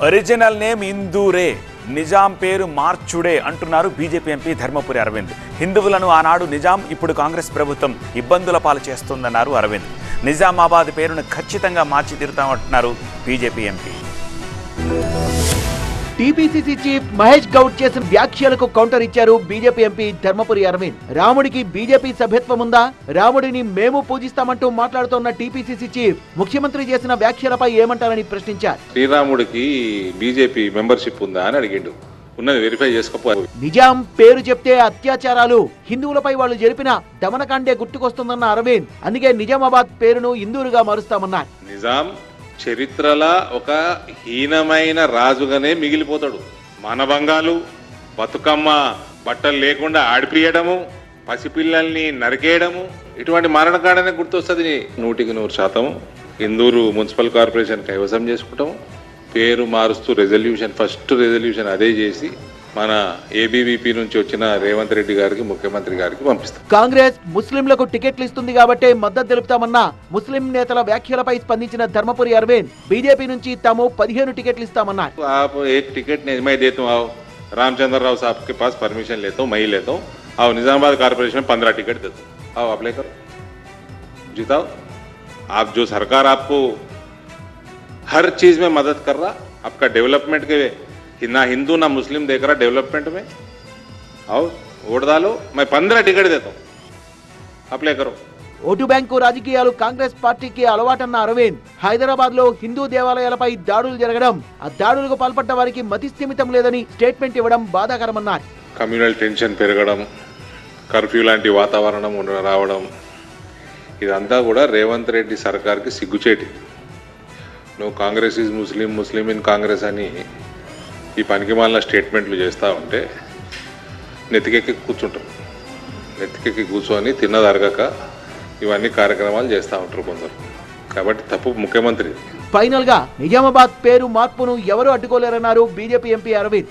Original name ఇందూరే, Nizam పేరు మార్చుడే అంటున్నారు BJP MP Dharmapuri Arvind. హిందువులను ఆనాడు నిజాం, ఇప్పుడు కాంగ్రెస్ ప్రభుత్వం ఇబ్బందుల పాలు చేస్తుందన్నారు అరవింద్. నిజామాబాద్ పేరును ఖచ్చితంగా మార్చి తీరుతామంటున్నారు BJP MP. TPCC chief Mahesh Goud చేసిన వ్యాఖ్యలకు కౌంటర్ ఇచ్చారు బీజేపీ ఎంపీ ధర్మపురి అరవింద్. రాముడికి బీజేపీ సభ్యత్వం ఉందా? రాముడిని మేము పూజిస్తామంటూ మాట్లాడుతున్న టీపీసీసీ చీఫ్ ముఖ్యమంత్రి చేసిన వ్యాఖ్యలపై ఏమంటారని ప్రశ్నించారు. శ్రీరాముడికి బీజేపీ మెంబర్షిప్ ఉందా అని అడిగిండు. ఉన్నది వెరిఫై చేసుకో. నిజాం పేరు చెప్తే అత్యాచారాలు, హిందువులపై వాళ్ళు జరిపిన దమనకాండే గుర్తుకొస్తుందన్న అరవింద్. అందుకే నిజామాబాద్ పేరును ఇందూరుగా మారుస్తామన్నారు. నిజాం చరిత్రలో ఒక హీనమైన రాజుగానే మిగిలిపోతాడు. మానభంగాలు, బతుకమ్మ బట్టలు లేకుండా ఆడిపియడము, పసిపిల్లల్ని నరికేయడము, ఇటువంటి మరణకాండనే గుర్తొస్తుంది. 100% ఇందూరు మున్సిపల్ కార్పొరేషన్ కైవసం చేసుకుంటాము. పేరు మారుస్తూ ఫస్ట్ రెజల్యూషన్ అదే చేసి మన ఏబీవీపీ నుంచి వచ్చిన రేవంత్ రెడ్డి గారికి, ముఖ్యమంత్రి గారికి పంపిస్తాం. కాంగ్రెస్ ముస్లింలకు టికెట్లు ఇస్తుంది కాబట్టి మద్దతు తెలుపుతామన్న ముస్లిం నేతల వ్యాఖ్యలపై స్పందించిన ధర్మపురి అరవింద్ బీజేపీ నుంచి తాము 15 టికెట్లు ఇస్తామన్నారు. आप एक टिकट मैं देता हूँ, आओ रामचंद्र राव साहब के पास परमिशन लेता हूँ, मैं ही लेता हूँ, आओ निजामाबाद कारपोरेशन में 15 टिकट देता हूँ, आओ अप्लाई करो, जिताओ. आप जो सरकार आपको हर चीज में मदद कर रहा, आपका डेवलपमेंट के ना हिंदू ना मुस्लिम देख रहा डेवलपमेंट में, आओ वोट डालो, मैं 15 टिकट देता हूँ, अप्लाई करो. ఓటు బ్యాంకు రాజకీయాలు కాంగ్రెస్ పార్టీకి అలవాటన్న అరవింద్ హైదరాబాద్ లో హిందూ దేవాలయాలపై దాడులు జరగడం, ఆ దాడులకు పాల్పడ్డ వారికి మతిస్థిమితం లేదని స్టేట్మెంట్ ఇవ్వడం బాధాకరమన్నారు. కమ్యూనల్ టెన్షన్ పెరగడం, కర్ఫ్యూ లాంటి వాతావరణం రావడం, ఇదంతా కూడా రేవంత్ రెడ్డి సర్కార్కి సిగ్గుచేటి. నువ్వు Congress is Muslim, Muslim in Congress అని ఈ పనికిమాలిన స్టేట్మెంట్లు చేస్తూ ఉంటే నెత్తికెక్కి కూర్చుంటారు. నెత్తికెక్కి కూర్చొని తిన్నదరగక ఇవన్నీ కార్యక్రమాలు చేస్తూ ఉంటారు కొందరు. కాబట్టి తప్పు ముఖ్యమంత్రి. ఫైనల్ గా నిజామాబాద్ పేరు మార్పును ఎవరు అడ్డుకోలేరన్నారు బీజేపీ ఎంపీ అరవింద్.